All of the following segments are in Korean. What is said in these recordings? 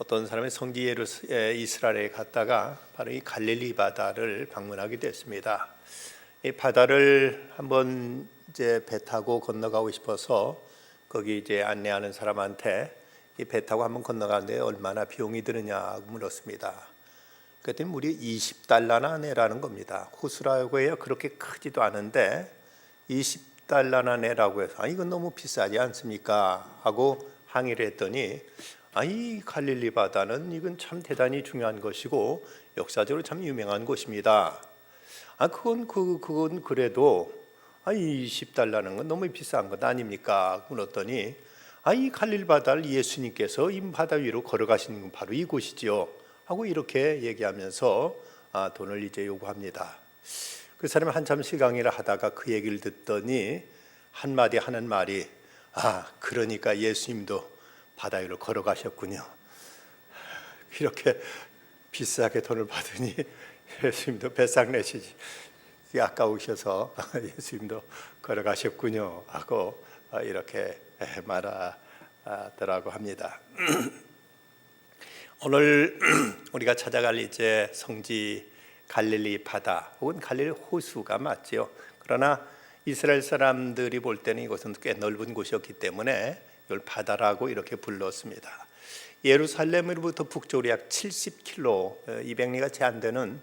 어떤 사람이 성지 이스라엘에 갔다가 바로 이 갈릴리 바다를 방문하게 됐습니다. 이 바다를 한번 이제 배 타고 건너가고 싶어서 거기 이제 안내하는 사람한테 이 배 타고 한번 건너가는데 얼마나 비용이 드느냐고 물었습니다. 그랬더니 무려 20달러나 내라는 겁니다. 호수라고 해야 그렇게 크지도 않은데 20달러나 내라고 해서 이건 너무 비싸지 않습니까? 하고 항의를 했더니 이 갈릴리 바다는 이건 참 대단히 중요한 것이고 역사적으로 참 유명한 곳입니다. 그건 그래도 20달러는 건 너무 비싼 것 아닙니까? 물었더니 이 갈릴리 바다를 예수님께서 이 바다 위로 걸어가시는 건 바로 이곳이지요. 하고 이렇게 얘기하면서 돈을 이제 요구합니다. 그 사람이 한참 실강의를 하다가 그 얘기를 듣더니 한마디 하는 말이 그러니까 예수님도 바다 위로 걸어가셨군요. 이렇게 비싸게 돈을 받으니 예수님도 배상 내시지 아까우셔서 예수님도 걸어가셨군요 하고 이렇게 말하더라고 합니다. 오늘 우리가 찾아갈 이제 성지 갈릴리 바다 혹은 갈릴리 호수가 맞지요. 그러나 이스라엘 사람들이 볼 때는 이곳은 꽤 넓은 곳이었기 때문에 이걸 바다라고 이렇게 불렀습니다. 예루살렘으로부터 북쪽으로 약 70km, 200리가 채 안 되는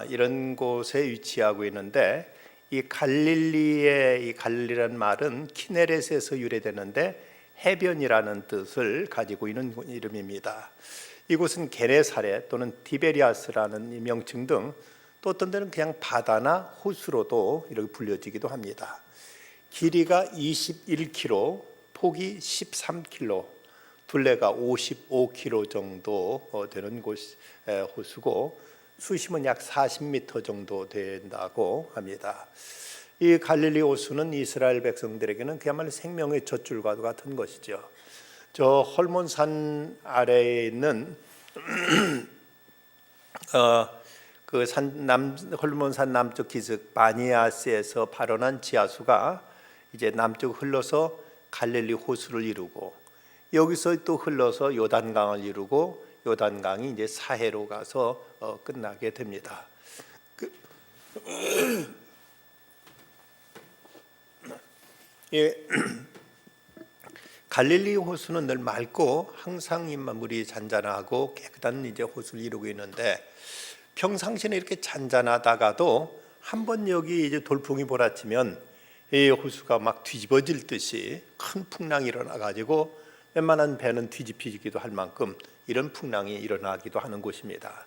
이런 곳에 위치하고 있는데 이 갈릴리의 이 갈릴리라는 말은 키네렛에서 유래되는데 해변이라는 뜻을 가지고 있는 이름입니다. 이곳은 게네사렛 또는 디베리아스라는 명칭 등 또 어떤 데는 그냥 바다나 호수로도 이렇게 불려지기도 합니다. 길이가 21km, 폭이 13km, 둘레가 55km 정도 되는 호수고 수심은 약 40m 정도 된다고 합니다. 이 갈릴리 호수는 이스라엘 백성들에게는 그야말로 생명의 젖줄과도 같은 것이죠. 저 헐몬산 아래에 있는 헐몬산 남쪽 기슭 바니아스에서 발원한 지하수가 이제 남쪽 흘러서 갈릴리 호수를 이루고 여기서 또 흘러서 요단강을 이루고 요단강이 이제 사해로 가서 끝나게 됩니다. 갈릴리 호수는 늘 맑고 항상 물이 잔잔하고 깨끗한 이제 호수를 이루고 있는데 평상시에는 이렇게 잔잔하다가도 한번 여기 이제 돌풍이 몰아치면 이 호수가 막 뒤집어질 듯이 큰 풍랑이 일어나 가지고 웬만한 배는 뒤집히기도 할 만큼 이런 풍랑이 일어나기도 하는 곳입니다.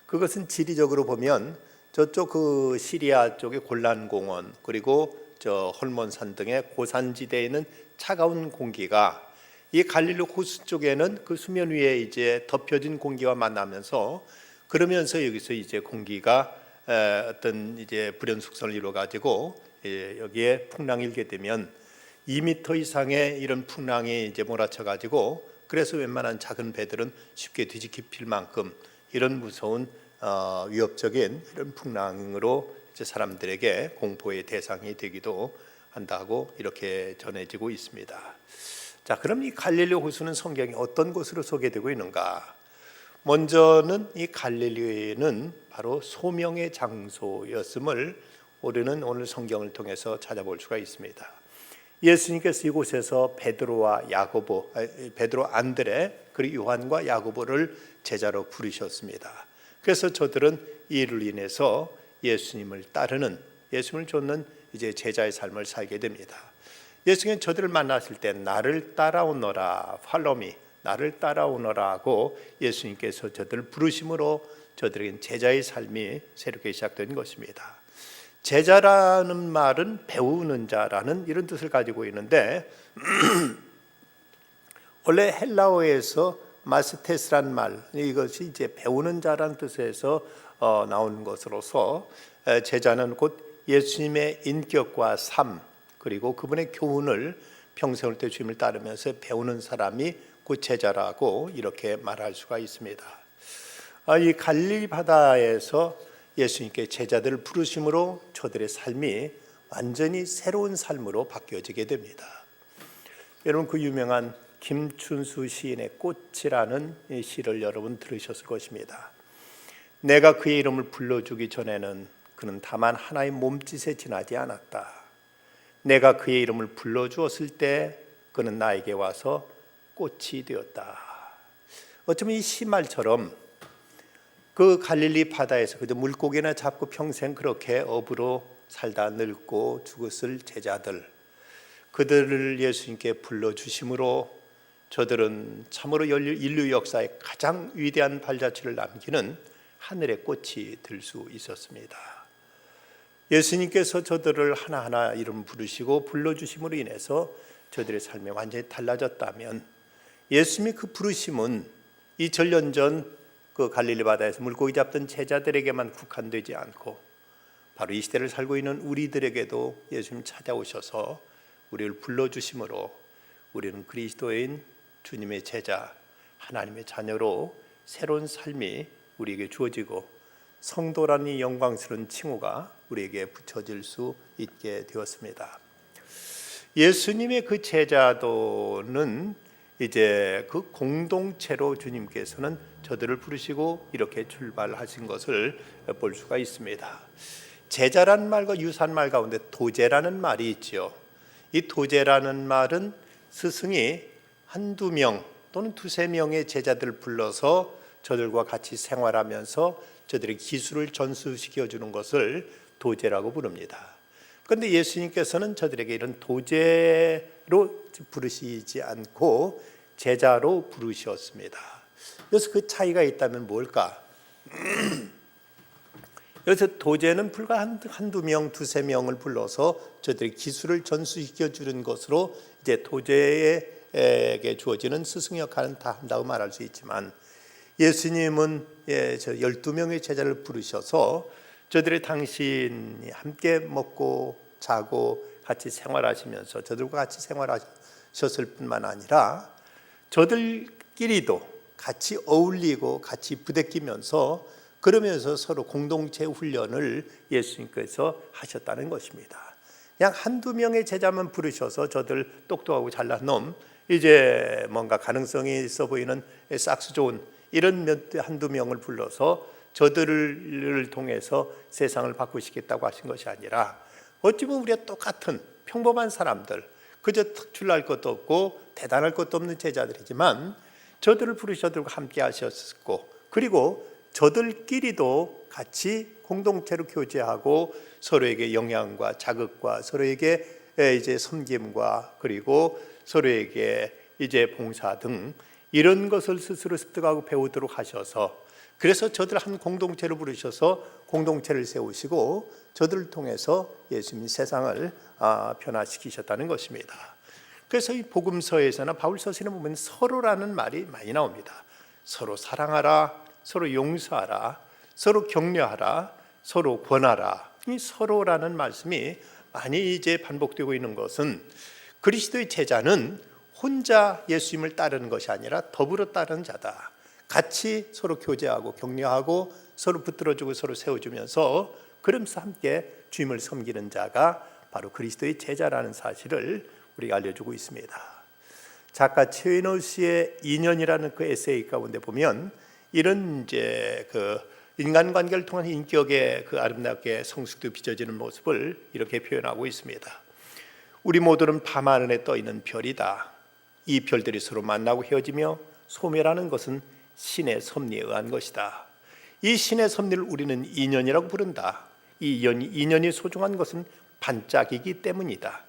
그것은 지리적으로 보면 저쪽 그 시리아 쪽의 골란 공원 그리고 저 헐몬산 등의 고산지대에 있는 차가운 공기가 이 갈릴리 호수 쪽에는 그 수면 위에 이제 덮여진 공기와 만나면서 그러면서 여기서 이제 공기가 어떤 이제 불연 숙성을 이루어 가지고 여기에 풍랑이 일게 되면 2m 이상의 이런 풍랑이 이제 몰아쳐 가지고 그래서 웬만한 작은 배들은 쉽게 뒤집힐 만큼 이런 무서운 위협적인 이런 풍랑으로 이제 사람들에게 공포의 대상이 되기도 한다고 이렇게 전해지고 있습니다. 자, 그럼 이 갈릴리 호수는 성경에 어떤 곳으로 소개되고 있는가? 먼저는 이 갈릴리는 바로 소명의 장소였음을 우리는 오늘 성경을 통해서 찾아볼 수가 있습니다. 예수님께서 이곳에서 베드로, 안드레, 그리고 요한과 야고보를 제자로 부르셨습니다. 그래서 저들은 이 일로 인해서 예수님을 따르는, 예수님을 좇는 이제 제자의 삶을 살게 됩니다. 예수님은 저들을 만났을 때 나를 따라오너라, follow me, 나를 따라오너라 하고 예수님께서 저들을 부르심으로 저들에겐 제자의 삶이 새롭게 시작된 것입니다. 제자라는 말은 배우는 자라는 이런 뜻을 가지고 있는데 원래 헬라어에서 마스테스란 말, 이것이 이제 배우는 자라는 뜻에서 나온 것으로서 제자는 곧 예수님의 인격과 삶 그리고 그분의 교훈을 평생을 때 주님을 따르면서 배우는 사람이 곧 제자라고 이렇게 말할 수가 있습니다. 이 갈릴리 바다에서 예수님께 제자들을 부르심으로 저들의 삶이 완전히 새로운 삶으로 바뀌어지게 됩니다. 여러분 그 유명한 김춘수 시인의 꽃이라는 이 시를 여러분 들으셨을 것입니다. 내가 그의 이름을 불러주기 전에는 그는 다만 하나의 몸짓에 지나지 않았다. 내가 그의 이름을 불러주었을 때 그는 나에게 와서 꽃이 되었다. 어쩌면 이 시말처럼 그 갈릴리 바다에서 그저 물고기나 잡고 평생 그렇게 어부로 살다 늙고 죽었을 제자들, 그들을 예수님께 불러주심으로 저들은 참으로 인류 역사의 가장 위대한 발자취를 남기는 하늘의 꽃이 될 수 있었습니다. 예수님께서 저들을 하나하나 이름 부르시고 불러주심으로 인해서 저들의 삶이 완전히 달라졌다면, 예수님의 그 부르심은 2000년 전 그 갈릴리 바다에서 물고기 잡던 제자들에게만 국한되지 않고 바로 이 시대를 살고 있는 우리들에게도 예수님 찾아오셔서 우리를 불러주심으로 우리는 그리스도인 주님의 제자, 하나님의 자녀로 새로운 삶이 우리에게 주어지고 성도라는 이 영광스러운 칭호가 우리에게 붙여질 수 있게 되었습니다. 예수님의 그 제자도는 이제 그 공동체로 주님께서는 저들을 부르시고 이렇게 출발하신 것을 볼 수가 있습니다. 제자라는 말과 유사한 말 가운데 도제라는 말이 있죠. 이 도제라는 말은 스승이 한두 명 또는 두세 명의 제자들을 불러서 저들과 같이 생활하면서 저들의 기술을 전수시켜 주는 것을 도제라고 부릅니다. 그런데 예수님께서는 저들에게 이런 도제로 부르시지 않고 제자로 부르셨습니다. 그래서 그 차이가 있다면 뭘까? 그래서 도제는 불과 한두 명, 두세 명을 불러서 저들의 기술을 전수시켜 주는 것으로 이제 도제에게 주어지는 스승 역할은 다 한다고 말할 수 있지만, 예수님은 12명의 제자를 부르셔서 저들의 당신이 함께 먹고 자고 같이 생활하시면서 저들과 같이 생활하셨을 뿐만 아니라 저들끼리도 같이 어울리고 같이 부대끼면서 그러면서 서로 공동체 훈련을 예수님께서 하셨다는 것입니다. 그냥 한두 명의 제자만 부르셔서 저들 똑똑하고 잘난 놈, 이제 뭔가 가능성이 있어 보이는 싹수 좋은 이런 한두 명을 불러서 저들을 통해서 세상을 바꾸시겠다고 하신 것이 아니라, 어찌 보면 우리가 똑같은 평범한 사람들, 그저 특출날 것도 없고 대단할 것도 없는 제자들이지만 저들을 부르셔서 저들과 함께 하셨고, 그리고 저들끼리도 같이 공동체로 교제하고 서로에게 영향과 자극과 서로에게 이제 섬김과 그리고 서로에게 이제 봉사 등 이런 것을 스스로 습득하고 배우도록 하셔서, 그래서 저들 한 공동체로 부르셔서 공동체를 세우시고 저들을 통해서 예수님이 세상을 변화시키셨다는 것입니다. 그래서 이 복음서에서나 바울서에서는 보면 서로라는 말이 많이 나옵니다. 서로 사랑하라, 서로 용서하라, 서로 격려하라, 서로 권하라. 이 서로라는 말씀이 많이 이제 반복되고 있는 것은, 그리스도의 제자는 혼자 예수님을 따르는 것이 아니라 더불어 따르는 자다. 같이 서로 교제하고 격려하고 서로 붙들어주고 서로 세워주면서 그러면서 함께 주님을 섬기는 자가 바로 그리스도의 제자라는 사실을 우리가 알려주고 있습니다. 작가 최인호 씨의 인연이라는 그 에세이 가운데 보면 이런 이제 그 인간관계를 통한 인격의 그 아름답게 성숙도 빚어지는 모습을 이렇게 표현하고 있습니다. 우리 모두는 밤하늘에 떠 있는 별이다. 이 별들이 서로 만나고 헤어지며 소멸하는 것은 신의 섭리에 의한 것이다. 이 신의 섭리를 우리는 인연이라고 부른다. 이 인연이 소중한 것은 반짝이기 때문이다.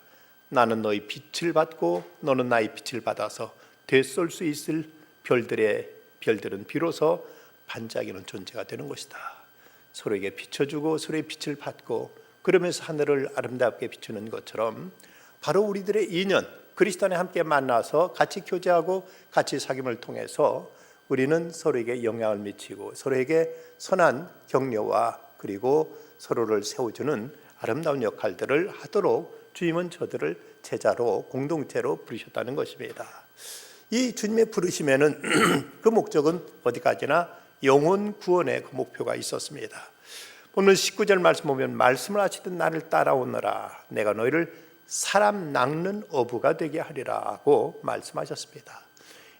나는 너의 빛을 받고 너는 나의 빛을 받아서 되쏠 수 있을 별들은 비로소 반짝이는 존재가 되는 것이다. 서로에게 비춰주고 서로의 빛을 받고 그러면서 하늘을 아름답게 비추는 것처럼 바로 우리들의 인연, 그리스도 안에 함께 만나서 같이 교제하고 같이 사귐을 통해서 우리는 서로에게 영향을 미치고 서로에게 선한 격려와 그리고 서로를 세워주는 아름다운 역할들을 하도록 주님은 저들을 제자로 공동체로 부르셨다는 것입니다. 이 주님의 부르심에는 그 목적은 어디까지나 영혼 구원의 그 목표가 있었습니다. 오늘 19절 말씀 보면 말씀을 하시던 나를 따라오너라, 내가 너희를 사람 낚는 어부가 되게 하리라고 말씀하셨습니다.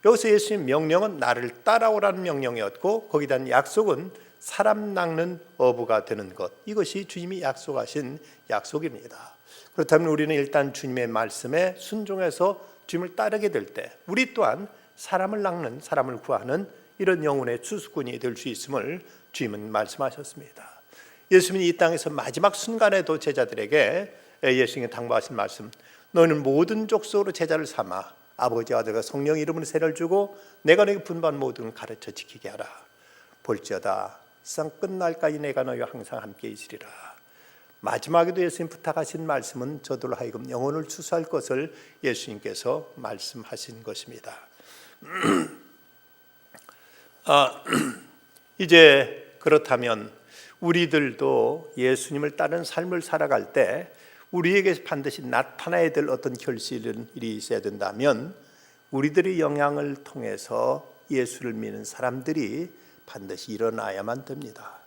여기서 예수님 명령은 나를 따라오라는 명령이었고 거기에 대한 약속은 사람 낚는 어부가 되는 것, 이것이 주님이 약속하신 약속입니다. 그렇다면 우리는 일단 주님의 말씀에 순종해서 주님을 따르게 될 때 우리 또한 사람을 낚는, 사람을 구하는 이런 영혼의 추수꾼이 될 수 있음을 주님은 말씀하셨습니다. 예수님이 이 땅에서 마지막 순간에도 제자들에게 예수님이 당부하신 말씀, 너희는 모든 족속으로 제자를 삼아 아버지와 아들과 성령 이름으로 세례를 주고 내가 너에게 분부한 모든 걸 가르쳐 지키게 하라. 볼지어다 세상 끝날까지 내가 너희와 항상 함께 있으리라. 마지막에도 예수님 부탁하신 말씀은 저들로 하여금 영혼을 추수할 것을 예수님께서 말씀하신 것입니다. 이제 그렇다면 우리들도 예수님을 따른 삶을 살아갈 때 우리에게 반드시 나타나야 될 어떤 결실이 있어야 된다면 우리들의 영향을 통해서 예수를 믿는 사람들이 반드시 일어나야만 됩니다.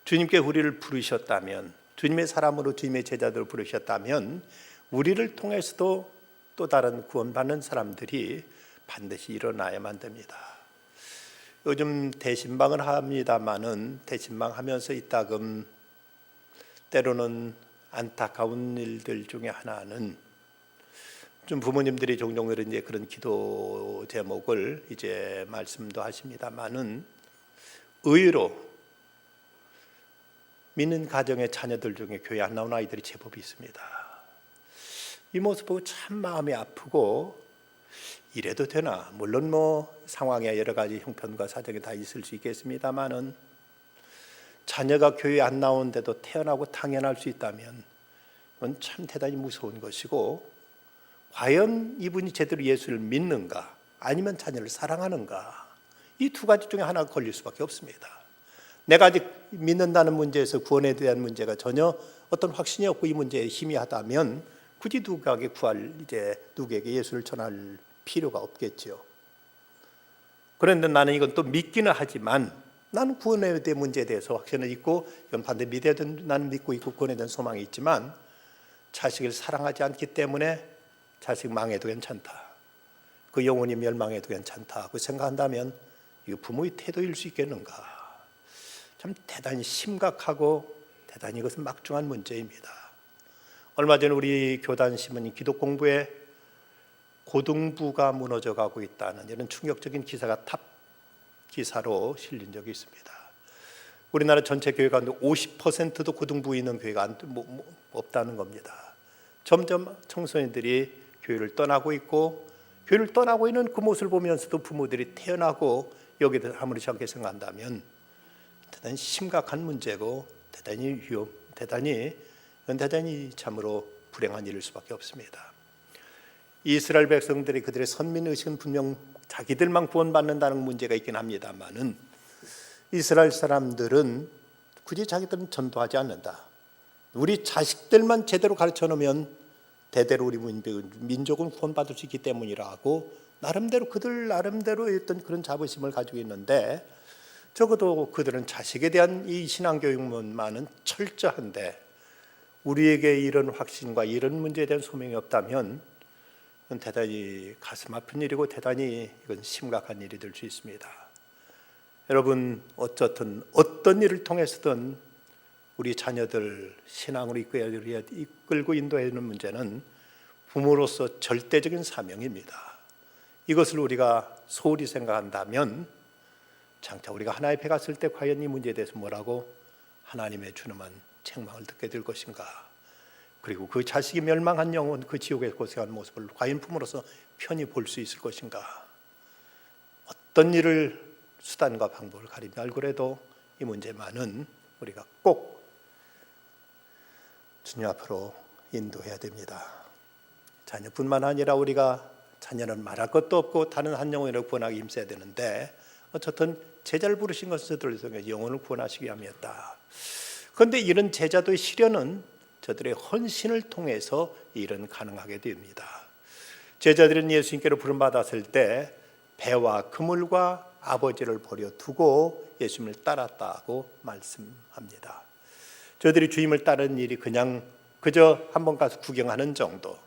주님께 우리를 부르셨다면, 주님의 사람으로 주님의 제자들을 부르셨다면 우리를 통해서도 또 다른 구원받는 사람들이 반드시 일어나야만 됩니다. 요즘 대신방을 합니다마는 대신방하면서 이따금 때로는 안타까운 일들 중에 하나는 좀 부모님들이 종종 이제 그런 기도 제목을 이제 말씀도 하십니다마는 의외로 믿는 가정의 자녀들 중에 교회 안 나온 아이들이 제법 있습니다. 이 모습 보고 참 마음이 아프고 이래도 되나? 물론 상황에 여러 가지 형편과 사정이 다 있을 수 있겠습니다만은 자녀가 교회 안 나오는데도 태어나고 당연할 수 있다면 그건 참 대단히 무서운 것이고, 과연 이분이 제대로 예수를 믿는가 아니면 자녀를 사랑하는가, 이 두 가지 중에 하나가 걸릴 수밖에 없습니다. 내가 아직 믿는다는 문제에서 구원에 대한 문제가 전혀 어떤 확신이 없고 이 문제에 희미하다면 굳이 누구에게 예수를 전할 필요가 없겠지요. 그런데 나는 이건 또 믿기는 하지만 나는 구원에 대한 문제에 대해서 확신을 있고 이건 반드시 믿어야 된다, 나는 믿고 있고 구원에 대한 소망이 있지만 자식을 사랑하지 않기 때문에 자식 망해도 괜찮다, 그 영혼이 멸망해도 괜찮다 그 생각한다면 이거 부모의 태도일 수 있겠는가? 참 대단히 심각하고 대단히 이것은 막중한 문제입니다. 얼마 전에 우리 교단 신문이 기독 공부에 고등부가 무너져 가고 있다는 이런 충격적인 기사가 탑 기사로 실린 적이 있습니다. 우리나라 전체 교회 가운데 50%도 고등부에 있는 교회가 없다는 겁니다. 점점 청소년들이 교회를 떠나고 있고, 교회를 떠나고 있는 그 모습을 보면서도 부모들이 태어나고 여기에 대해서 아무렇지 않게 생각한다면 대단히 심각한 문제고 대단히 참으로 불행한 일일 수밖에 없습니다. 이스라엘 백성들이 그들의 선민의식은 분명 자기들만 구원받는다는 문제가 있긴 합니다만은 이스라엘 사람들은 굳이 자기들은 전도하지 않는다, 우리 자식들만 제대로 가르쳐 놓으면 대대로 우리 민족은 구원받을 수 있기 때문이라고 그들 나름대로 어떤 그런 자부심을 가지고 있는데, 적어도 그들은 자식에 대한 이 신앙교육만은 철저한데 우리에게 이런 확신과 이런 문제에 대한 소명이 없다면 이건 대단히 가슴 아픈 일이고 대단히 이건 심각한 일이 될 수 있습니다. 여러분, 어쨌든 어떤 일을 통해서든 우리 자녀들 신앙으로 이끌고 인도하는 문제는 부모로서 절대적인 사명입니다. 이것을 우리가 소홀히 생각한다면 장차 우리가 하나님 앞에 갔을 때 과연 이 문제에 대해서 뭐라고 하나님의 준엄한 책망을 듣게 될 것인가, 그리고 그 자식이 멸망한 영혼, 그 지옥에서 고생하는 모습을 과연 부모로서 편히 볼 수 있을 것인가. 어떤 일을 수단과 방법을 가리며 알고라도 이 문제만은 우리가 꼭 주님 앞으로 인도해야 됩니다. 자녀뿐만 아니라 우리가 자녀는 말할 것도 없고 다른 한 영혼을 구원하기 힘써야 되는데 어쨌든 제자를 부르신 것은 저들을 통해 영혼을 구원하시기 위함이었다. 그런데 이런 제자도의 시련은 저들의 헌신을 통해서 일은 가능하게 됩니다. 제자들은 예수님께로 부름받았을 때 배와 그물과 아버지를 버려두고 예수님을 따랐다고 말씀합니다. 저들이 주님을 따르는 일이 그냥 그저 한번 가서 구경하는 정도,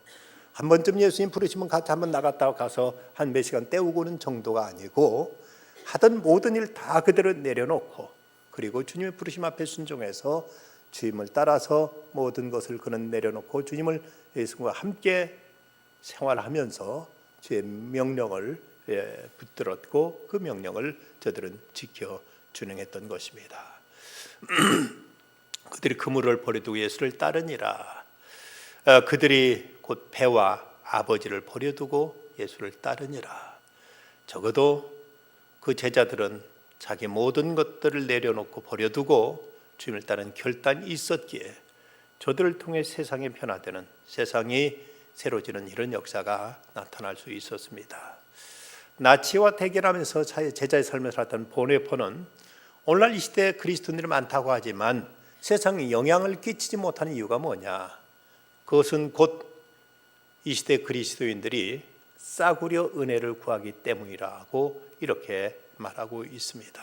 한 번쯤 예수님 부르시면 같이 한번 나갔다 가서 한 몇 시간 때우고 오는 정도가 아니고 하던 모든 일 다 그대로 내려놓고 그리고 주님의 부르심 앞에 순종해서 주님을 따라서 모든 것을 그는 내려놓고 주님을 예수님과 함께 생활하면서 주의 명령을 붙들었고 그 명령을 저들은 지켜 준행했던 것입니다. 그들이 그물을 버려두고 예수를 따르니라. 그들이 곧 배와 아버지를 버려두고 예수를 따르니라. 적어도 그 제자들은 자기 모든 것들을 내려놓고 버려두고 주님을 따르는 결단이 있었기에 저들을 통해 세상이 변화되는, 세상이 새로지는 이런 역사가 나타날 수 있었습니다. 나치와 대결하면서 제자의 삶을 살았던 보네포는 오늘날 이 시대에 그리스도인들이 많다고 하지만 세상에 영향을 끼치지 못하는 이유가 뭐냐? 그것은 곧 이 시대 그리스도인들이 싸구려 은혜를 구하기 때문이라고 이렇게 말하고 있습니다.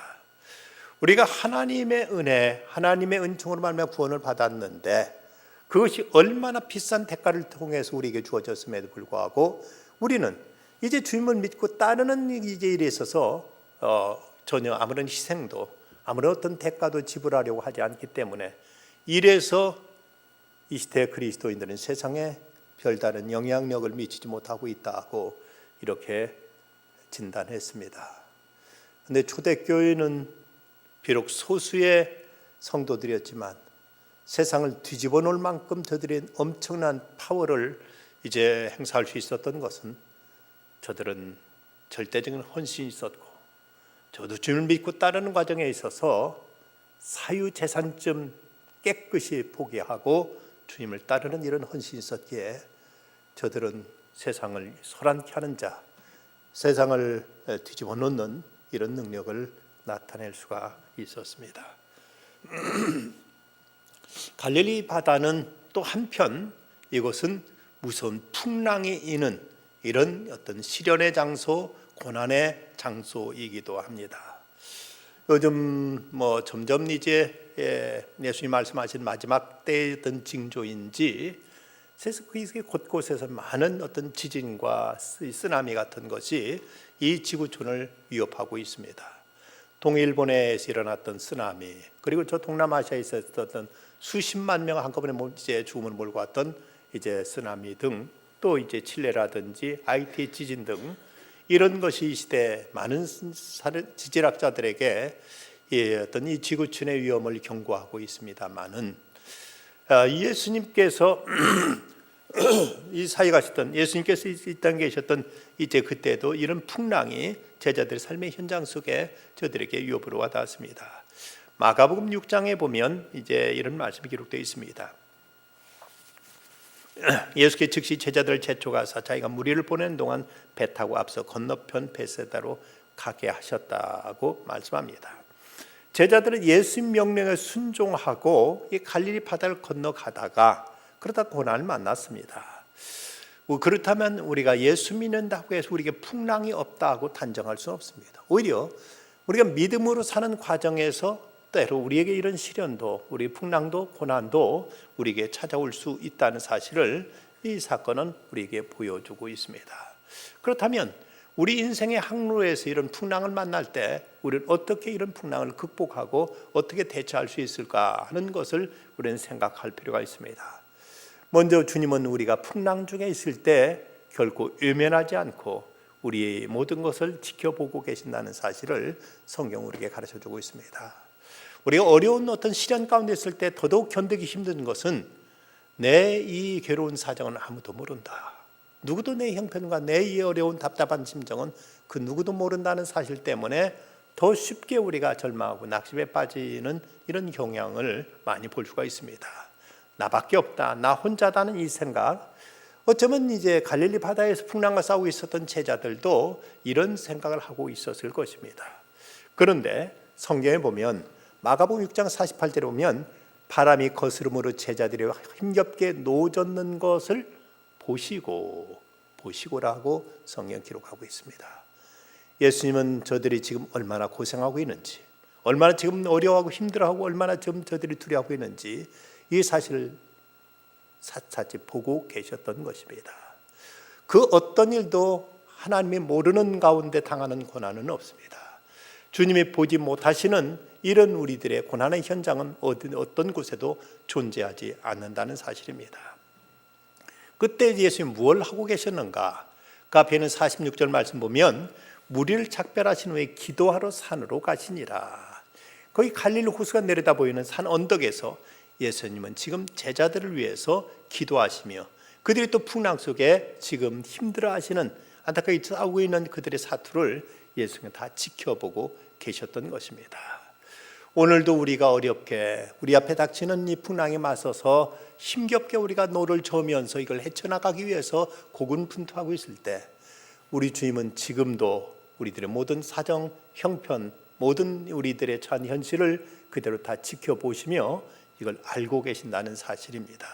우리가 하나님의 은혜, 하나님의 은총으로 말미암아 구원을 받았는데 그것이 얼마나 비싼 대가를 통해서 우리에게 주어졌음에도 불구하고 우리는 이제 주님을 믿고 따르는 이제 일에 있어서 전혀 아무런 희생도 아무런 어떤 대가도 지불하려고 하지 않기 때문에 이래서 이 시대 그리스도인들은 세상에 별다른 영향력을 미치지 못하고 있다고 이렇게 진단했습니다. 그런데 초대교회는 비록 소수의 성도들이었지만 세상을 뒤집어 놓을 만큼 저들의 엄청난 파워를 이제 행사할 수 있었던 것은 저들은 절대적인 헌신이 있었고 저도 주님을 믿고 따르는 과정에 있어서 사유재산쯤 깨끗이 포기하고 주님을 따르는 이런 헌신이 있었기에 저들은 세상을 소란케 하는 자, 세상을 뒤집어 놓는 이런 능력을 나타낼 수가 있었습니다. 갈릴리 바다는 또 한편 이곳은 무서운 풍랑이 이는 이런 어떤 시련의 장소, 고난의 장소이기도 합니다. 요즘 점점 이제 예수님 말씀하신 마지막 때의 어떤 징조인지 세상 곳곳에서 많은 어떤 지진과 쓰나미 같은 것이 이 지구촌을 위협하고 있습니다. 동일본에서 일어났던 쓰나미, 그리고 저 동남아시아에 있었던 수십만 명 한꺼번에 이제 죽음을 몰고 왔던 이제 쓰나미 등, 또 이제 칠레라든지 IT 지진 등 이런 것이 이 시대 많은 지질학자들에게 어떤 이 지구촌의 위험을 경고하고 있습니다만은 예수님께서 이 사이 가셨던 예수님께서 이 땅에 계셨던 이제 그때도 이런 풍랑이 제자들의 삶의 현장 속에 저들에게 위협으로 와닿았습니다. 마가복음 6장에 보면 이제 이런 말씀이 기록되어 있습니다. 예수께서 즉시 제자들을 재촉하사 자기가 무리를 보내는 동안 배 타고 앞서 건너편 베세다로 가게 하셨다고 말씀합니다. 제자들은 예수님 명령에 순종하고 이 갈릴리 바다를 건너가다가 그러다 고난을 만났습니다. 그렇다면 우리가 예수 믿는다고 해서 우리에게 풍랑이 없다고 단정할 수는 없습니다. 오히려 우리가 믿음으로 사는 과정에서 때로 우리에게 이런 시련도, 우리 풍랑도, 고난도 우리에게 찾아올 수 있다는 사실을 이 사건은 우리에게 보여주고 있습니다. 그렇다면 우리 인생의 항로에서 이런 풍랑을 만날 때 우리는 어떻게 이런 풍랑을 극복하고 어떻게 대처할 수 있을까 하는 것을 우리는 생각할 필요가 있습니다. 먼저 주님은 우리가 풍랑 중에 있을 때 결코 외면하지 않고 우리의 모든 것을 지켜보고 계신다는 사실을 성경 우리에게 가르쳐주고 있습니다. 우리가 어려운 어떤 시련 가운데 있을 때 더더욱 견디기 힘든 것은 내 이 괴로운 사정은 아무도 모른다. 누구도 내 형편과 내 이 어려운 답답한 심정은 그 누구도 모른다는 사실 때문에 더 쉽게 우리가 절망하고 낙심에 빠지는 이런 경향을 많이 볼 수가 있습니다. 나밖에 없다, 나 혼자다는 이 생각, 어쩌면 이제 갈릴리 바다에서 풍랑과 싸우고 있었던 제자들도 이런 생각을 하고 있었을 것입니다. 그런데 성경에 보면 마가복음 6장 48절에 보면 바람이 거스름으로 제자들이 힘겹게 노젓는 것을 보시고라고 성경 기록하고 있습니다. 예수님은 저들이 지금 얼마나 고생하고 있는지, 얼마나 지금 어려워하고 힘들어하고 얼마나 지금 저들이 두려워하고 있는지 이 사실을 샅샅이 보고 계셨던 것입니다. 그 어떤 일도 하나님이 모르는 가운데 당하는 고난은 없습니다. 주님이 보지 못하시는 이런 우리들의 고난의 현장은 어떤 곳에도 존재하지 않는다는 사실입니다. 그때 예수님이 무엇을 하고 계셨는가? 그 앞에는 46절 말씀 보면 무리를 작별하신 후에 기도하러 산으로 가시니라. 거기 갈릴리 호수가 내려다 보이는 산 언덕에서 예수님은 지금 제자들을 위해서 기도하시며 그들이 또 풍랑 속에 지금 힘들어하시는 안타깝게 싸우고 있는 그들의 사투를 예수님은 다 지켜보고 계셨던 것입니다. 오늘도 우리가 어렵게 우리 앞에 닥치는 이 풍랑에 맞서서 힘겹게 우리가 노를 저으면서 이걸 헤쳐나가기 위해서 고군분투하고 있을 때 우리 주님은 지금도 우리들의 모든 사정, 형편, 모든 우리들의 처한 현실을 그대로 다 지켜보시며 이걸 알고 계신다는 사실입니다.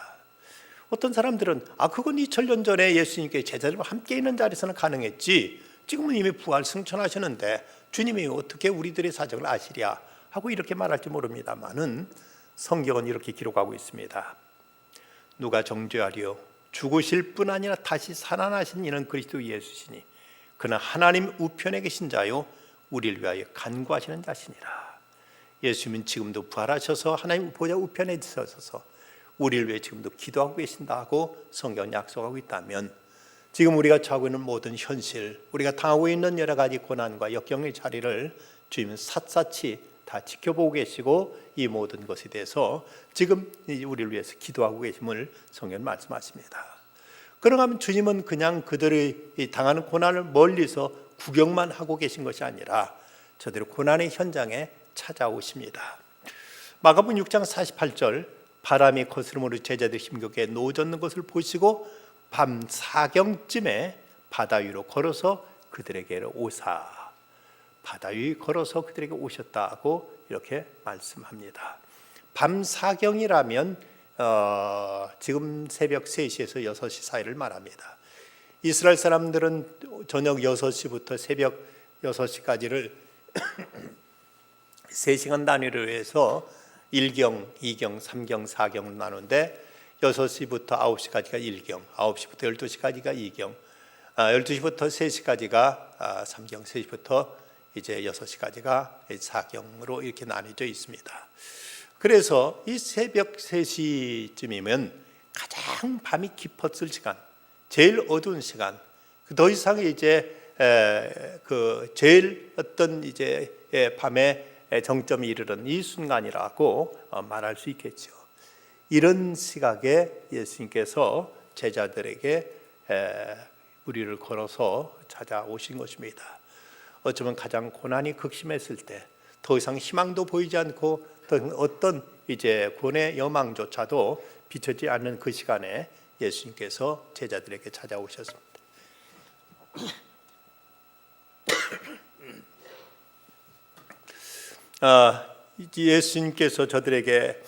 어떤 사람들은 그건 2000년 전에 예수님께 제자들과 함께 있는 자리에서는 가능했지 지금은 이미 부활 승천하시는데 주님이 어떻게 우리들의 사정을 아시랴 하고 이렇게 말할지 모릅니다만은 성경은 이렇게 기록하고 있습니다. 누가 정죄하리요 죽으실 뿐 아니라 다시 살아나신 이는 그리스도 예수시니 그는 하나님 우편에 계신 자요 우리를 위하여 간구하시는 자시니라. 예수님은 지금도 부활하셔서 하나님 보좌 우편에 있어서 우리를 위해 지금도 기도하고 계신다고 성경은 약속하고 있다면 지금 우리가 처하고 있는 모든 현실, 우리가 당하고 있는 여러 가지 고난과 역경의 자리를 주님은 샅샅이 다 지켜보고 계시고 이 모든 것에 대해서 지금 우리를 위해서 기도하고 계심을 성경은 말씀하십니다. 그런가 하면 주님은 그냥 그들의 당하는 고난을 멀리서 구경만 하고 계신 것이 아니라 저들의 고난의 현장에 찾아오십니다. 마가복음 6장 48절 바람이 거스름으로 제자들이 힘겹게 노젓는 것을 보시고 밤 사경쯤에 바다 위로 걸어서 그들에게 오사 바다 위 걸어서 그들에게 오셨다고 이렇게 말씀합니다. 밤 사경이라면 지금 새벽 3시에서 6시 사이를 말합니다. 이스라엘 사람들은 저녁 6시부터 새벽 6시까지를 3시간 단위로 해서 1경, 2경, 3경, 4경을 나누는데 6시부터 9시까지가 1경, 9시부터 12시까지가 2경, 12시부터 3시까지가 3경, 3시부터 이제 6시까지가 4경으로 이렇게 나뉘어져 있습니다. 그래서 이 새벽 3시쯤이면 가장 밤이 깊었을 시간, 제일 어두운 시간, 더 이상 이제 그 제일 어떤 이제 밤에 정점이 이르는 이 순간이라고 말할 수 있겠죠. 이런 시각에 예수님께서 제자들에게 우리를 걸어서 찾아오신 것입니다. 어쩌면 가장 고난이 극심했을 때, 더 이상 희망도 보이지 않고 어떤 이제 구원의 여망조차도 비춰지지 않는 그 시간에 예수님께서 제자들에게 찾아오셨습니다. 예수님께서 저들에게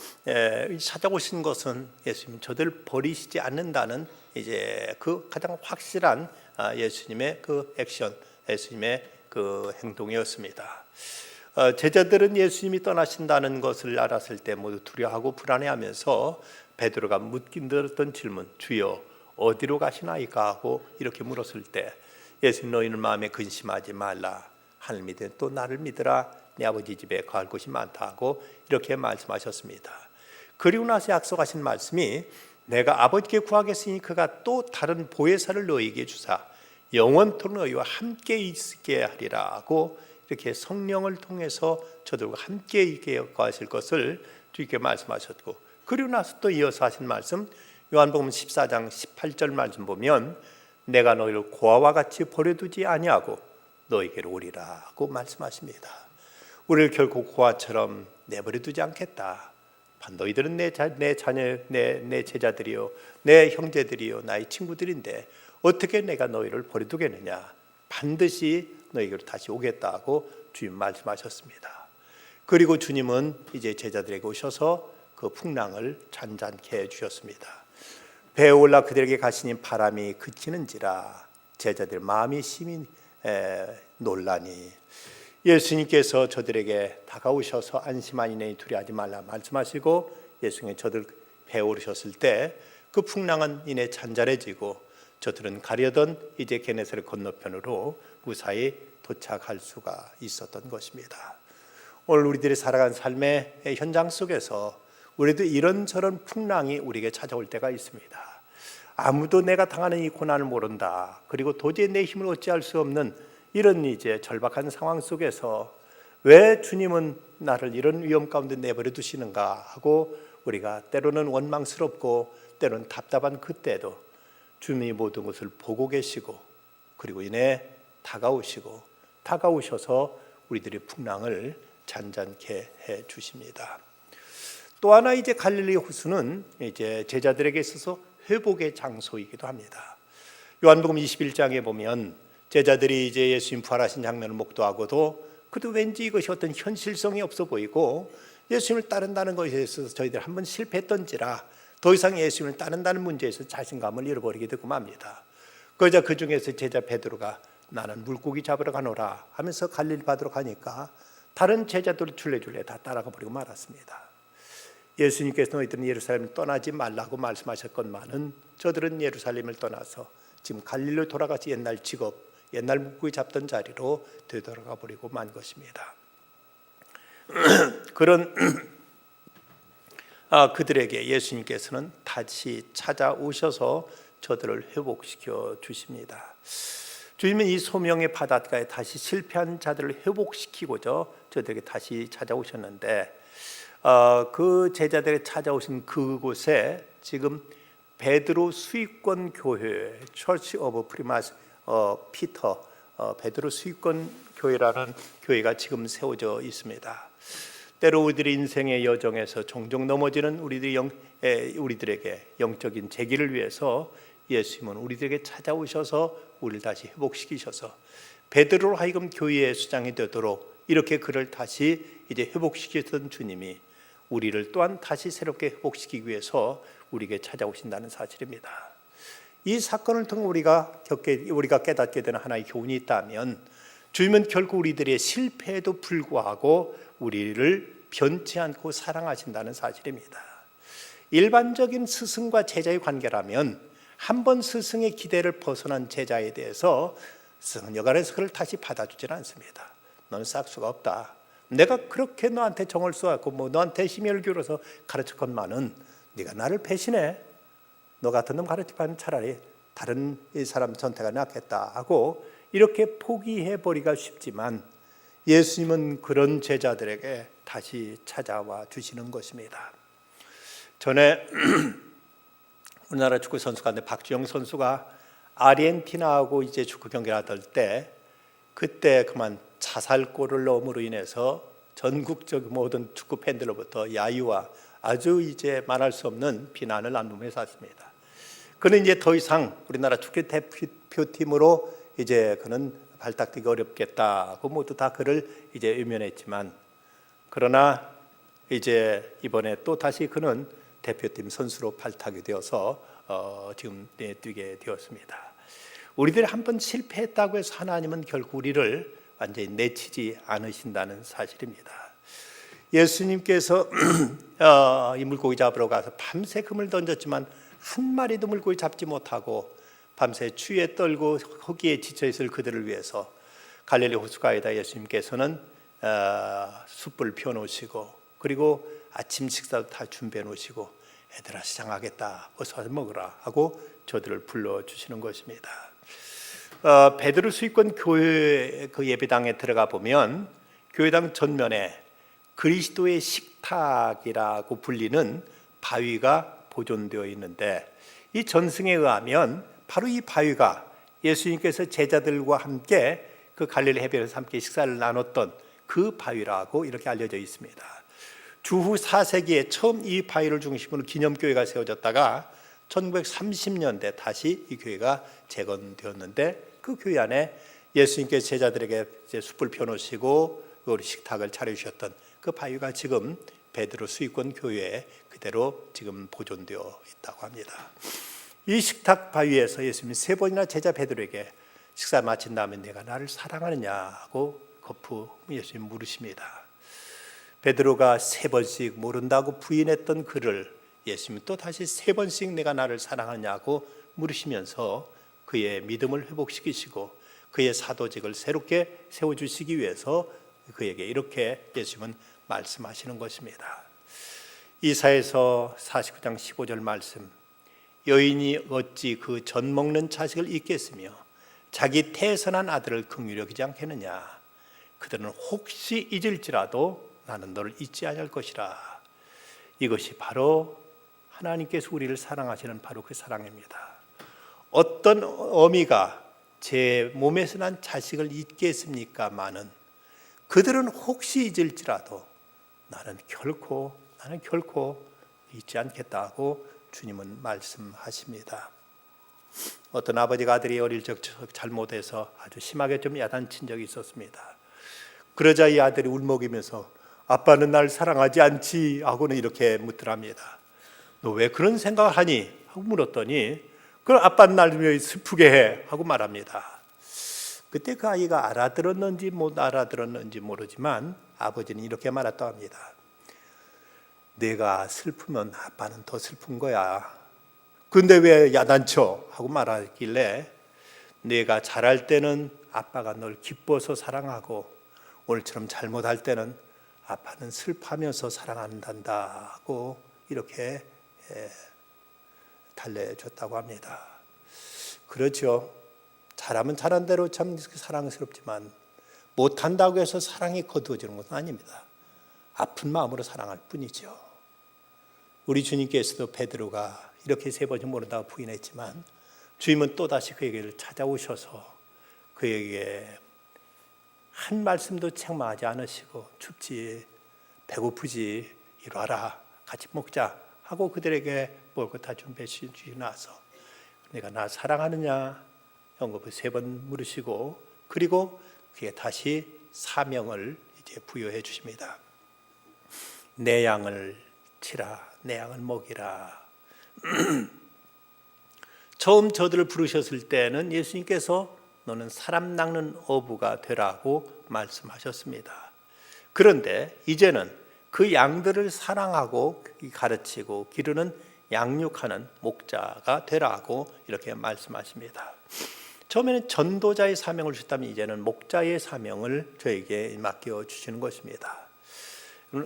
찾아오신 것은 예수님 저들을 버리시지 않는다는 이제 그 가장 확실한 예수님의 그 액션, 예수님의 그 행동이었습니다. 제자들은 예수님이 떠나신다는 것을 알았을 때 모두 두려워하고 불안해하면서 베드로가 묻긴 들었던 질문, 주여 어디로 가시나이까 하고 이렇게 물었을 때 예수님 너희는 마음에 근심하지 말라, 하늘 믿으 또 나를 믿으라, 내 아버지 집에 거할 곳이 많다 하고 이렇게 말씀하셨습니다. 그리고 나서 약속하신 말씀이 내가 아버지께 구하겠으니 그가 또 다른 보혜사를 너희에게 주사 영원토록 너희와 함께 있게 하리라 하고 이렇게 성령을 통해서 저들과 함께 있게 하실 것을 주님께 말씀하셨고, 그리고 나서 또 이어서 하신 말씀 요한복음 14장 18절 말씀 보면 내가 너희를 고아와 같이 버려두지 아니하고 너희에게로 오리라 하고 말씀하십니다. 우리를 결코 고아처럼 내버려두지 않겠다. 너희들은 내 자녀, 내 제자들이요, 내 형제들이요, 나의 친구들인데 어떻게 내가 너희를 버려두겠느냐? 반드시 너희에게로 다시 오겠다고 주님 말씀하셨습니다. 그리고 주님은 이제 제자들에게 오셔서 그 풍랑을 잔잔케 해주셨습니다. 배에 올라 그들에게 가시니 바람이 그치는지라 제자들 마음이 심히 놀라니. 예수님께서 저들에게 다가오셔서 안심하니내 두려워하지 말라 말씀하시고 예수님이 저들 배에 오르셨을 때 그 풍랑은 이내 잔잔해지고 저들은 가려던 이제 게네사렛 건너편으로 무사히 도착할 수가 있었던 것입니다. 오늘 우리들이 살아간 삶의 현장 속에서 우리도 이런저런 풍랑이 우리에게 찾아올 때가 있습니다. 아무도 내가 당하는 이 고난을 모른다. 그리고 도저히 내 힘을 어찌할 수 없는 이런 이제 절박한 상황 속에서 왜 주님은 나를 이런 위험 가운데 내버려 두시는가 하고 우리가 때로는 원망스럽고 때로는 답답한 그때도 주님이 모든 것을 보고 계시고 그리고 이내 다가오셔서 우리들의 풍랑을 잔잔케 해 주십니다. 또 하나 이제 갈릴리 호수는 이제 제자들에게 있어서 회복의 장소이기도 합니다. 요한복음 21장에 보면 제자들이 이제 예수님 부활하신 장면을 목도하고도 그도 왠지 이것이 어떤 현실성이 없어 보이고 예수님을 따른다는 것에 있어서 저희들 한번 실패했던지라 더 이상 예수님을 따른다는 문제에서 자신감을 잃어버리게 되고 맙니다. 그러자 그 중에서 제자 베드로가 나는 물고기 잡으러 가노라 하면서 갈릴리 바다로 가니까 다른 제자들이 줄레줄레 다 따라가 버리고 말았습니다. 예수님께서 너희들은 예루살렘을 떠나지 말라고 말씀하셨건만은 저들은 예루살렘을 떠나서 지금 갈릴리로 돌아가서 옛날 직업, 옛날 물고기 잡던 자리로 되돌아가 버리고 만 것입니다. 그런 그들에게 예수님께서는 다시 찾아오셔서 저들을 회복시켜 주십니다. 주님은 이 소명의 바닷가에 다시 실패한 자들을 회복시키고자 저들에게 다시 찾아오셨는데 그 제자들이 찾아오신 그곳에 지금 베드로 수익권 교회 Church of Primas Peter 베드로 수익권 교회라는 교회가 지금 세워져 있습니다. 때로 우리들의 인생의 여정에서 종종 넘어지는 우리들에게 영적인 재기를 위해서 예수님은 우리들에게 찾아오셔서 우리를 다시 회복시키셔서 베드로로 하여금 교회의 수장이 되도록 이렇게 그를 다시 이제 회복시키던 주님이 우리를 또한 다시 새롭게 회복시키기 위해서 우리에게 찾아오신다는 사실입니다. 이 사건을 통해 우리가 깨닫게 되는 하나의 교훈이 있다면 주님은 결국 우리들의 실패에도 불구하고 우리를 변치 않고 사랑하신다는 사실입니다. 일반적인 스승과 제자의 관계라면 한 번 스승의 기대를 벗어난 제자에 대해서 스승은 여간해서 그를 다시 받아주질 않습니다. 너는 싹수가 없다. 내가 그렇게 너한테 정을 쏘았고 너한테 심혈을 기울여서 가르쳤건만은 네가 나를 배신해. 너 같은 놈 가르치면 차라리 다른 사람 선택이 낫겠다 하고 이렇게 포기해버리기가 쉽지만 예수님은 그런 제자들에게 다시 찾아와 주시는 것입니다. 전에 우리나라 축구 선수 가운데 박주영 선수가 아르헨티나하고 이제 축구 경기를 하던 때 그때 그만 자살골을 넣음으로 인해서 전국적 모든 축구 팬들로부터 야유와 아주 이제 말할 수 없는 비난을 남으며 샀습니다. 그는 이제 더 이상 우리나라 축구 대표팀으로 이제 그는 발탁되기 어렵겠다고 모두 다 그를 이제 외면했지만 그러나 이제 이번에 또 다시 그는 대표팀 선수로 발탁이 되어서 지금 뛰게 되었습니다. 우리들이 한번 실패했다고 해서 하나님은 결국 우리를 완전히 내치지 않으신다는 사실입니다. 예수님께서 이 물고기 잡으러 가서 밤새 금을 던졌지만 한 마리도 물고기 잡지 못하고 밤새 추위에 떨고 허기에 지쳐있을 그들을 위해서 갈릴리 호수가에다 예수님께서는 숯불 펴놓으시고 그리고 아침 식사도 다 준비해 놓으시고 애들아 시장하겠다 어서 먹으라 하고 저들을 불러주시는 것입니다. 베드로 수익권 교회 그 예배당에 들어가 보면 교회당 전면에 그리스도의 식탁이라고 불리는 바위가 보존되어 있는데 이 전승에 의하면 바로 이 바위가 예수님께서 제자들과 함께 그 갈릴리 해변에서 함께 식사를 나눴던 그 바위라고 이렇게 알려져 있습니다. 주후 4세기에 처음 이 바위를 중심으로 기념교회가 세워졌다가 1930년대 다시 이 교회가 재건되었는데 그 교회 안에 예수님께서 제자들에게 이제 숯불 펴놓으시고 우리 식탁을 차려주셨던 그 바위가 지금 베드로 수익권 교회에 그대로 지금 보존되어 있다고 합니다. 이 식탁 바위에서 예수님이 3번이나 제자 베드로에게 식사 마친 다음에 내가 나를 사랑하느냐고 거푸 예수님 물으십니다. 베드로가 3번씩 모른다고 부인했던 그를 예수님은 또 다시 3번씩 내가 나를 사랑하냐고 물으시면서 그의 믿음을 회복시키시고 그의 사도직을 새롭게 세워주시기 위해서 그에게 이렇게 예수님은 말씀하시는 것입니다. 이사야서 49장 15절 말씀, 여인이 어찌 그 젖 먹는 자식을 잊겠으며 자기 태선한 아들을 긍휼히 여기지 않겠느냐. 그들은 혹시 잊을지라도 나는 너를 잊지 아니할 것이라. 이것이 바로 하나님께서 우리를 사랑하시는 바로 그 사랑입니다. 어떤 어미가 제 몸에서 난 자식을 잊겠습니까마는 그들은 혹시 잊을지라도 나는 결코 잊지 않겠다고 주님은 말씀하십니다. 어떤 아버지가 아들이 어릴 적 잘못해서 아주 심하게 좀 야단친 적이 있었습니다. 그러자 이 아들이 울먹이면서 아빠는 날 사랑하지 않지 하고는 이렇게 묻더랍니다. 너 왜 그런 생각을 하니? 하고 물었더니 그럼 아빠는 날 왜 슬프게 해? 하고 말합니다. 그때 그 아이가 알아들었는지 못 알아들었는지 모르지만 아버지는 이렇게 말했다고 합니다. 내가 슬프면 아빠는 더 슬픈 거야. 근데 왜 야단쳐? 하고 말하길래 내가 잘할 때는 아빠가 널 기뻐서 사랑하고 오늘처럼 잘못할 때는 아빠는 슬퍼하면서 사랑한단다 고 이렇게 달래줬다고 합니다. 그렇죠. 잘하면 잘한 대로 참 사랑스럽지만 못한다고 해서 사랑이 거두어지는 것은 아닙니다. 아픈 마음으로 사랑할 뿐이죠. 우리 주님께서도 베드로가 이렇게 3번씩 모른다고 부인했지만 주님은 또다시 그에게 찾아오셔서 그에게 한 말씀도 책망하지 않으시고 춥지 배고프지 이리 와라 같이 먹자 하고 그들에게 먹을 것 다 준비해 주시고 나서 내가 나 사랑하느냐 언급을 3번 물으시고 그리고 그에 다시 사명을 이제 부여해 주십니다. 내 양을 치라 내 양을 먹이라. 처음 저들을 부르셨을 때는 예수님께서 너는 사람 낚는 어부가 되라고 말씀하셨습니다. 그런데 이제는 그 양들을 사랑하고 가르치고 기르는 양육하는 목자가 되라고 이렇게 말씀하십니다. 처음에는 전도자의 사명을 주셨다면 이제는 목자의 사명을 저에게 맡겨 주시는 것입니다.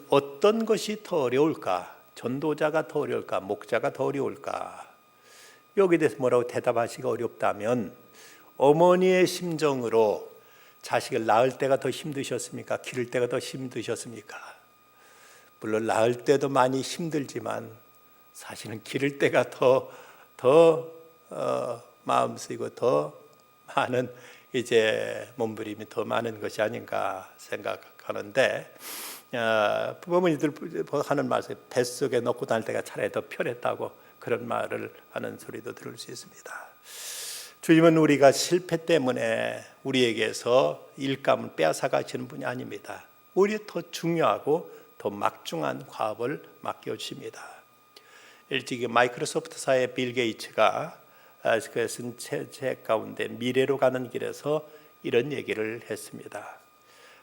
어떤 것이 더 어려울까? 전도자가 더 어려울까? 목자가 더 어려울까? 여기에 대해서 뭐라고 대답하시기가 어렵다면 어머니의 심정으로 자식을 낳을 때가 더 힘드셨습니까? 기를 때가 더 힘드셨습니까? 물론 낳을 때도 많이 힘들지만 사실은 기를 때가 더 마음 쓰이고 더 많은 이제 몸부림이 더 많은 것이 아닌가 생각하는데 부모님들 하는 말씀 뱃속에 넣고 다닐 때가 차라리 더 편했다고 그런 말을 하는 소리도 들을 수 있습니다. 주님은 우리가 실패 때문에 우리에게서 일감을 빼앗아 가시는 분이 아닙니다. 오히려 더 중요하고 더 막중한 과업을 맡겨주십니다. 일찍이 마이크로소프트사의 빌 게이츠가 쓴 책 가운데 미래로 가는 길에서 이런 얘기를 했습니다.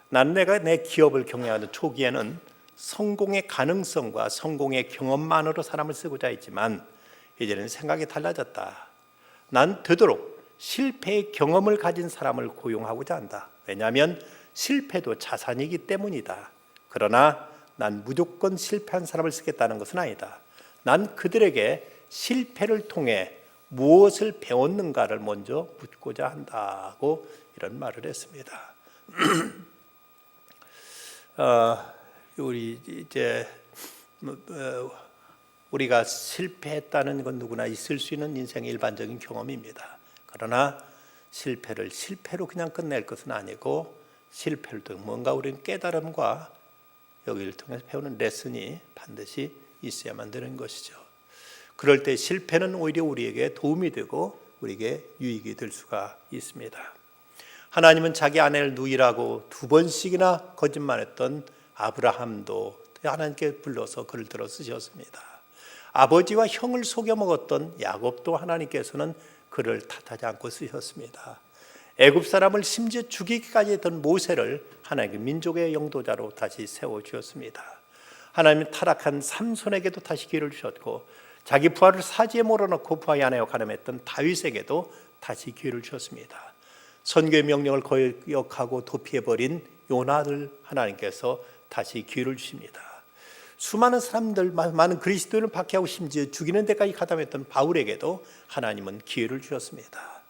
나는 내가 내 기업을 경영하는 초기에는 성공의 가능성과 성공의 경험만으로 사람을 쓰고자 했지만 이제는 생각이 달라졌다. 난 되도록 실패의 경험을 가진 사람을 고용하고자 한다. 왜냐하면 실패도 자산이기 때문이다. 그러나 난 무조건 실패한 사람을 쓰겠다는 것은 아니다. 난 그들에게 실패를 통해 무엇을 배웠는가를 먼저 묻고자 한다고 이런 말을 했습니다. 우리 이제 우리가 실패했다는 건 누구나 있을 수 있는 인생의 일반적인 경험입니다. 그러나 실패를 실패로 그냥 끝낼 것은 아니고 실패를 통해 뭔가 우리는 깨달음과 여기를 통해서 배우는 레슨이 반드시 있어야만 되는 것이죠. 그럴 때 실패는 오히려 우리에게 도움이 되고 우리에게 유익이 될 수가 있습니다. 하나님은 자기 아내를 누이라고 2번씩이나 거짓말했던 아브라함도 하나님께 불러서 그를 들어 쓰셨습니다. 아버지와 형을 속여 먹었던 야곱도 하나님께서는 그를 탓하지 않고 쓰셨습니다. 애굽 사람을 심지어 죽이기까지 했던 모세를 하나님의 민족의 영도자로 다시 세워주셨습니다. 하나님은 타락한 삼손에게도 다시 기회를 주셨고, 자기 부하를 사지에 몰아넣고 부하에 안하여 가늠했던 다윗에게도 다시 기회를 주셨습니다. 선교의 명령을 거역하고 도피해버린 요나를 하나님께서 다시 기회를 주십니다. 수많은 사람들, 많은 그리스도인을 박해하고 심지어 죽이는 데까지 가담했던 바울에게도 하나님은 기회를 주셨습니다.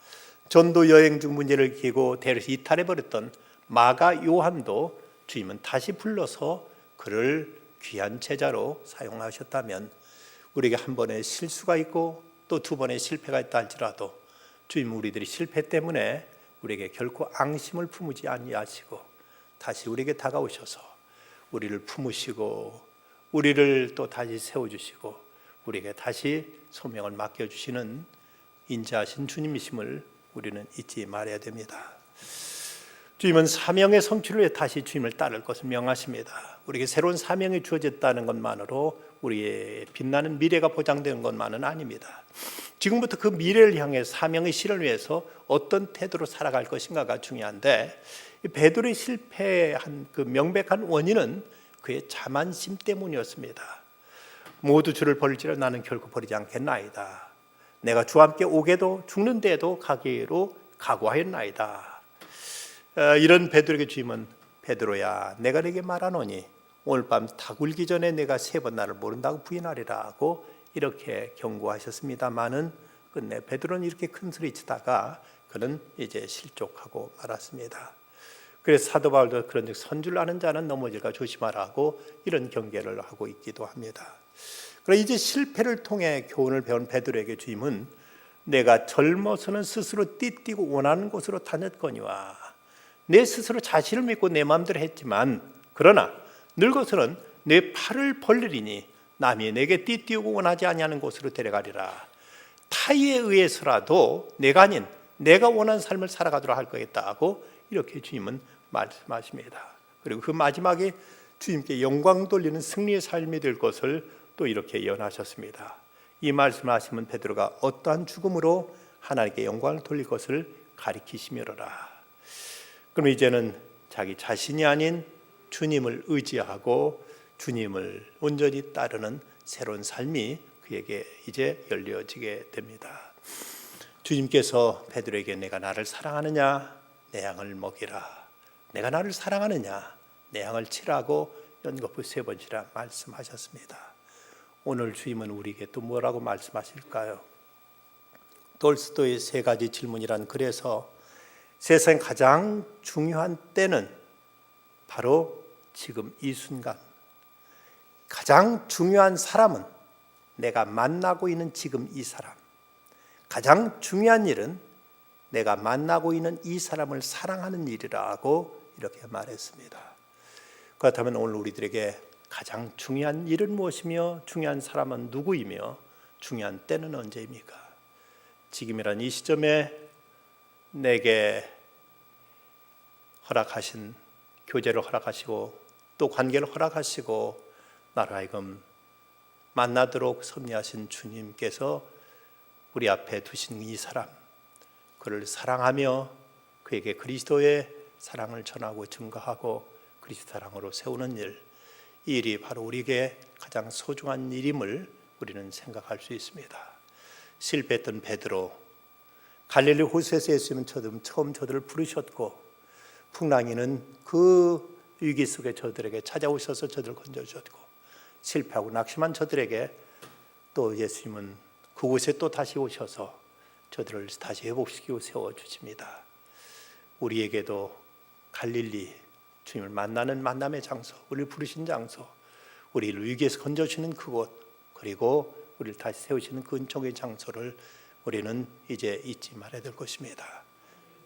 전도 여행 중 문제를 끼고 대를 이탈해버렸던 마가 요한도 주님은 다시 불러서 그를 귀한 제자로 사용하셨다면, 우리에게 한 번의 실수가 있고 또 두 번의 실패가 있다 할지라도 주님은 우리들이 실패 때문에 우리에게 결코 앙심을 품으지 아니하시고 다시 우리에게 다가오셔서 우리를 품으시고 우리를 또 다시 세워주시고 우리에게 다시 소명을 맡겨주시는 인자하신 주님이심을 우리는 잊지 말아야 됩니다. 주님은 사명의 성취를 위해 다시 주님을 따를 것을 명하십니다. 우리에게 새로운 사명이 주어졌다는 것만으로 우리의 빛나는 미래가 보장되는 것만은 아닙니다. 지금부터 그 미래를 향해 사명의 실현을 위해서 어떤 태도로 살아갈 것인가가 중요한데, 베드로의 실패한 그 명백한 원인은 그의 자만심 때문이었습니다. 모두 주를 버릴지라 나는 결코 버리지 않겠나이다. 내가 주와 함께 오게도 죽는 데에도 가기로 각오하였나이다. 이런 베드로에게 주님은, 베드로야, 내가 네게 말하노니 오늘 밤 닭 울기 전에 내가 3번 나를 모른다고 부인하리라 하고 이렇게 경고하셨습니다마는 끝내 베드로는 이렇게 큰 소리치다가 그는 이제 실족하고 말았습니다. 그래서 사도 바울도 그런즉 선줄 아는 자는 넘어질까 조심하라고 이런 경계를 하고 있기도 합니다. 그러나 이제 실패를 통해 교훈을 배운 베드로에게 주님은, 내가 젊어서는 스스로 띠뛰고 원하는 곳으로 다녔거니와 내 스스로 자신을 믿고 내 마음대로 했지만, 그러나 늙어서는 내 팔을 벌리리니 남이 내게 띠뛰고 원하지 아니하는 곳으로 데려가리라. 타의에 의해서라도 내가 아닌 내가 원하는 삶을 살아가도록 할 거겠다고 이렇게 주님은 말씀하십니다. 그리고 그 마지막에 주님께 영광 돌리는 승리의 삶이 될 것을 또 이렇게 예언하셨습니다. 이 말씀을 하시면 베드로가 어떠한 죽음으로 하나님께 영광을 돌릴 것을 가리키시며라. 그럼 이제는 자기 자신이 아닌 주님을 의지하고 주님을 온전히 따르는 새로운 삶이 그에게 이제 열려지게 됩니다. 주님께서 베드로에게 내가 나를 사랑하느냐 내 양을 먹이라, 내가 나를 사랑하느냐 내 양을 치라고 연거푸 3번이나 말씀하셨습니다. 오늘 주님은 우리에게 또 뭐라고 말씀하실까요? 돌스토이의 3가지 질문이란 글에서 세상에 가장 중요한 때는 바로 지금 이 순간, 가장 중요한 사람은 내가 만나고 있는 지금 이 사람, 가장 중요한 일은 내가 만나고 있는 이 사람을 사랑하는 일이라고 이렇게 말했습니다. 그렇다면 오늘 우리들에게 가장 중요한 일은 무엇이며 중요한 사람은 누구이며 중요한 때는 언제입니까? 지금이란 이 시점에 내게 허락하신 교제를 허락하시고 또 관계를 허락하시고 나로 하여금 만나도록 섭리하신 주님께서 우리 앞에 두신 이 사람, 그를 사랑하며 그에게 그리스도의 사랑을 전하고 증거하고 그리스도 사랑으로 세우는 일, 이 일이 바로 우리에게 가장 소중한 일임을 우리는 생각할 수 있습니다. 실패했던 베드로, 갈릴리 호수에서 예수님은 처음 저들을 부르셨고 풍랑이는 그 위기 속에 저들에게 찾아오셔서 저들을 건져주셨고, 실패하고 낙심한 저들에게 또 예수님은 그곳에 또 다시 오셔서 저들을 다시 회복시키고 세워주십니다. 우리에게도 갈릴리, 주님을 만나는 만남의 장소, 우리를 부르신 장소, 우리를 위기에서 건져주시는 그곳, 그리고 우리를 다시 세우시는 그 은총의 장소를 우리는 이제 잊지 말아야 될 것입니다.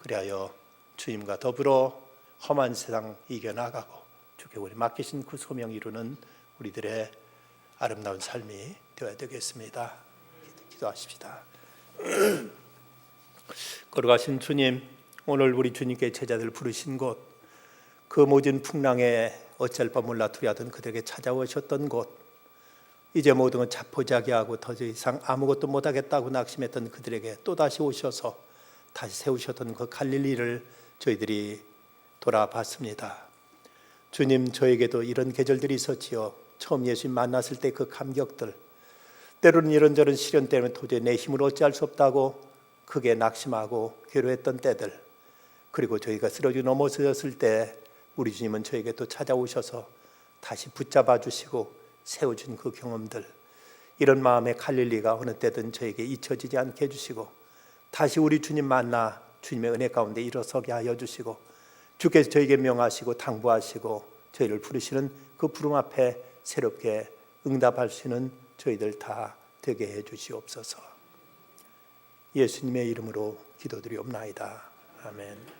그리하여 주님과 더불어 험한 세상 이겨나가고 주께 우리 맡기신 그 소명 이루는 우리들의 아름다운 삶이 되어야 되겠습니다. 기도하십시다. 걸어가신 주님, 오늘 우리 주님께 제자들을 부르신 곳, 그 모진 풍랑에 어찌할 바 몰라 두려하던 그들에게 찾아오셨던 곳, 이제 모든 건 자포자기하고 더 이상 아무것도 못하겠다고 낙심했던 그들에게 또다시 오셔서 다시 세우셨던 그 갈릴리를 저희들이 돌아봤습니다. 주님, 저에게도 이런 계절들이 있었지요. 처음 예수님 만났을 때 그 감격들, 때로는 이런저런 시련 때문에 도저히 내 힘으로 어찌할 수 없다고 크게 낙심하고 괴로웠던 때들, 그리고 저희가 쓰러지고 넘어졌을 때 우리 주님은 저에게 또 찾아오셔서 다시 붙잡아 주시고 세워준 그 경험들, 이런 마음의 갈릴리가 어느 때든 저에게 잊혀지지 않게 해주시고 다시 우리 주님 만나 주님의 은혜 가운데 일어서게 하여 주시고 주께서 저에게 명하시고 당부하시고 저희를 부르시는 그 부름 앞에 새롭게 응답할 수 있는 저희들 다 되게 해 주시옵소서. 예수님의 이름으로 기도드리옵나이다. 아멘.